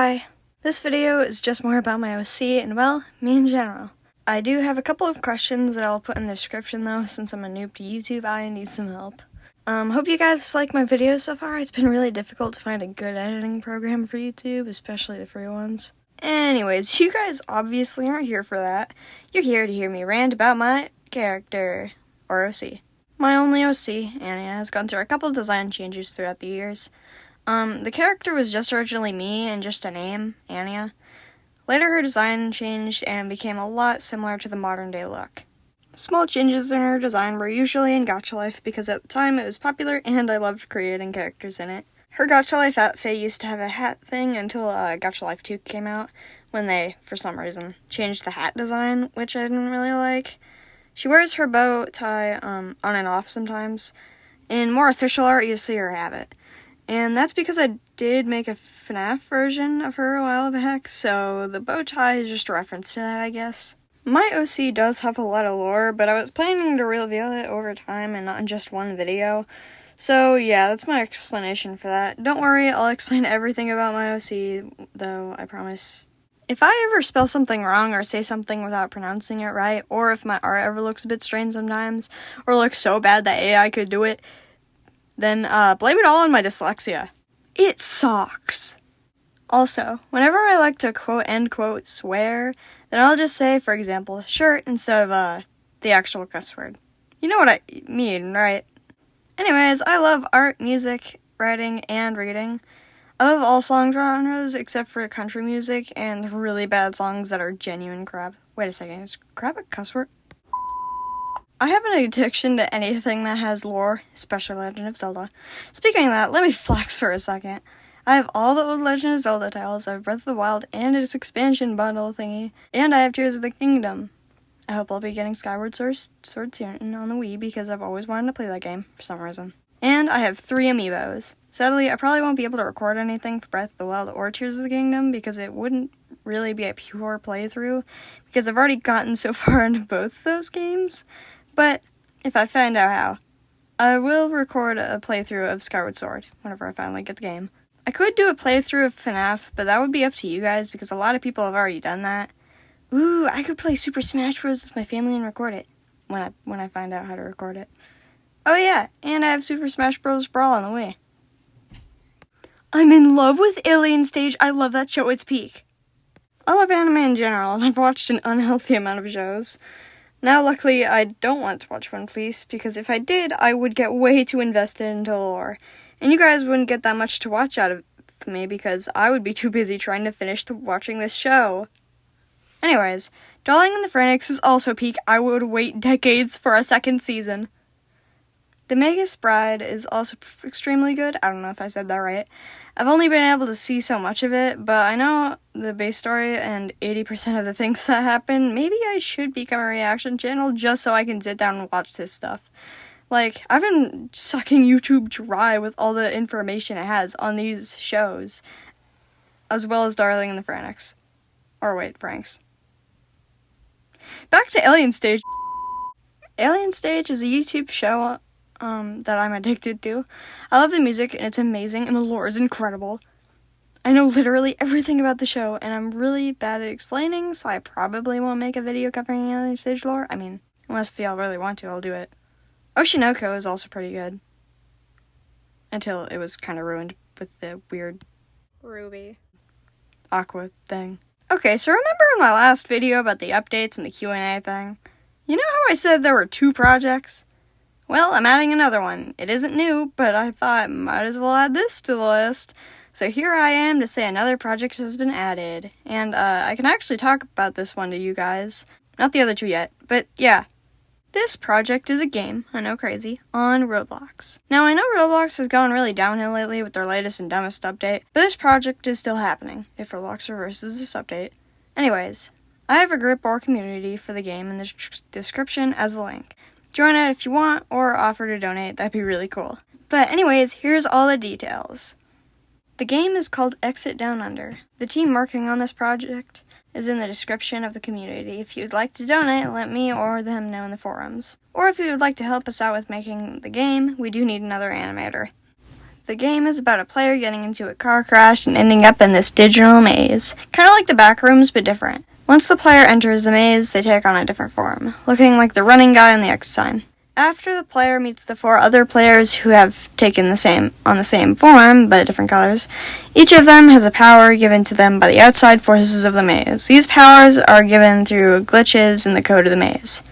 Hi! This video is just more about my OC and, well, me in general. I do have a couple of questions that I'll put in the description though, since I'm a noob to YouTube, I need some help. Hope you guys like my videos so far. It's been really difficult to find a good editing program for YouTube, especially the free ones. Anyways, you guys obviously aren't here for that. You're here to hear me rant about my character, or OC. My only OC, Anya, has gone through a couple design changes throughout the years. The character was just originally me and just a name, Anya. Later her design changed and became a lot similar to the modern day look. Small changes in her design were usually in Gacha Life because at the time it was popular and I loved creating characters in it. Her Gacha Life outfit used to have a hat thing until Gacha Life 2 came out, when they, for some reason, changed the hat design, which I didn't really like. She wears her bow tie on and off sometimes. In more official art, you'll see her have it. And that's because I did make a FNAF version of her a while back, so the bow tie is just a reference to that, I guess. My OC does have a lot of lore, but I was planning to reveal it over time and not in just one video. So yeah, that's my explanation for that. Don't worry, I'll explain everything about my OC, though, I promise. If I ever spell something wrong or say something without pronouncing it right, or if my art ever looks a bit strange sometimes, or looks so bad that AI could do it, then blame it all on my dyslexia. It sucks. Also, whenever I like to end quote swear, then I'll just say, for example, shirt instead of the actual cuss word. You know what I mean, right? Anyways, I love art, music, writing, and reading. I love all song genres except for country music and the really bad songs that are genuine crap. Wait a second, is crap a cuss word? I have an addiction to anything that has lore, especially Legend of Zelda. Speaking of that, let me flex for a second. I have all the old Legend of Zelda titles, I have Breath of the Wild and its expansion bundle thingy, and I have Tears of the Kingdom. I hope I'll be getting Skyward Sword soon on the Wii because I've always wanted to play that game for some reason. And I have 3 amiibos. Sadly, I probably won't be able to record anything for Breath of the Wild or Tears of the Kingdom because it wouldn't really be a pure playthrough because I've already gotten so far into both of those games. But if I find out how, I will record a playthrough of Skyward Sword whenever I finally get the game. I could do a playthrough of FNAF, but that would be up to you guys because a lot of people have already done that. Ooh, I could play Super Smash Bros. With my family and record it when I find out how to record it. Oh yeah, and I have Super Smash Bros. Brawl on the Wii. I'm in love with Alien Stage. I love that show, it's peak. I love anime in general, and I've watched an unhealthy amount of shows. Now, luckily, I don't want to watch One Piece, because if I did, I would get way too invested into the lore. And you guys wouldn't get that much to watch out of me, because I would be too busy trying to finish watching this show. Anyways, Darling in the Franxx is also peak. I would wait decades for a second season. The Magus Bride is also extremely good. I don't know if I said that right. I've only been able to see so much of it, but I know the base story and 80% of the things that happen. Maybe I should become a reaction channel just so I can sit down and watch this stuff. Like, I've been sucking YouTube dry with all the information it has on these shows, as well as Darling in the Franxx. Or wait, Franks. Back to Alien Stage. Alien Stage is a YouTube show that I'm addicted to. I love the music, and it's amazing, and the lore is incredible. I know literally everything about the show, and I'm really bad at explaining, so I probably won't make a video covering Alien Stage lore. I mean, unless if y'all really want to, I'll do it. Oshinoko is also pretty good. Until it was kind of ruined with the weird Ruby Aqua thing. Okay, so remember in my last video about the updates and the Q&A thing? You know how I said there were 2 projects? Well, I'm adding another one. It isn't new, but I thought might as well add this to the list. So here I am to say another project has been added. And I can actually talk about this one to you guys. Not the other 2 yet, but yeah. This project is a game, I know crazy, on Roblox. Now I know Roblox has gone really downhill lately with their latest and dumbest update, but this project is still happening, if Roblox reverses this update. Anyways, I have a group or community for the game in the description as a link. Join it if you want, or offer to donate, that'd be really cool. But anyways, here's all the details. The game is called Exit Down Under. The team working on this project is in the description of the community. If you'd like to donate, let me or them know in the forums. Or if you would like to help us out with making the game, we do need another animator. The game is about a player getting into a car crash and ending up in this digital maze. Kind of like the Backrooms, but different. Once the player enters the maze, they take on a different form, looking like the running guy on the X sign. After the player meets the 4 other players who have taken the same form, but different colors, each of them has a power given to them by the outside forces of the maze. These powers are given through glitches in the code of the maze.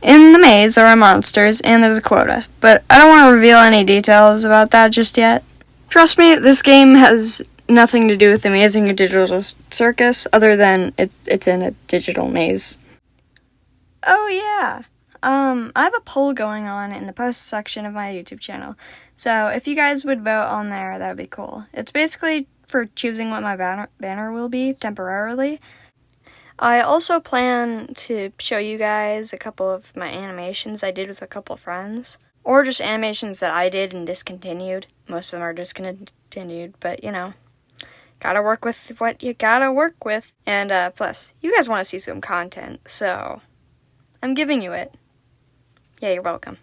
In the maze, there are monsters, and there's a quota, but I don't want to reveal any details about that just yet. Trust me, this game has nothing to do with Amazing Digital Circus, other than it's in a digital maze. Oh yeah, I have a poll going on in the post section of my YouTube channel, so if you guys would vote on there, that would be cool. It's basically for choosing what my banner will be, temporarily. I also plan to show you guys a couple of my animations I did with a couple friends, or just animations that I did and discontinued. Most of them are discontinued, but you know, gotta work with what you gotta work with. And plus, you guys want to see some content, so I'm giving you it. Yeah, you're welcome.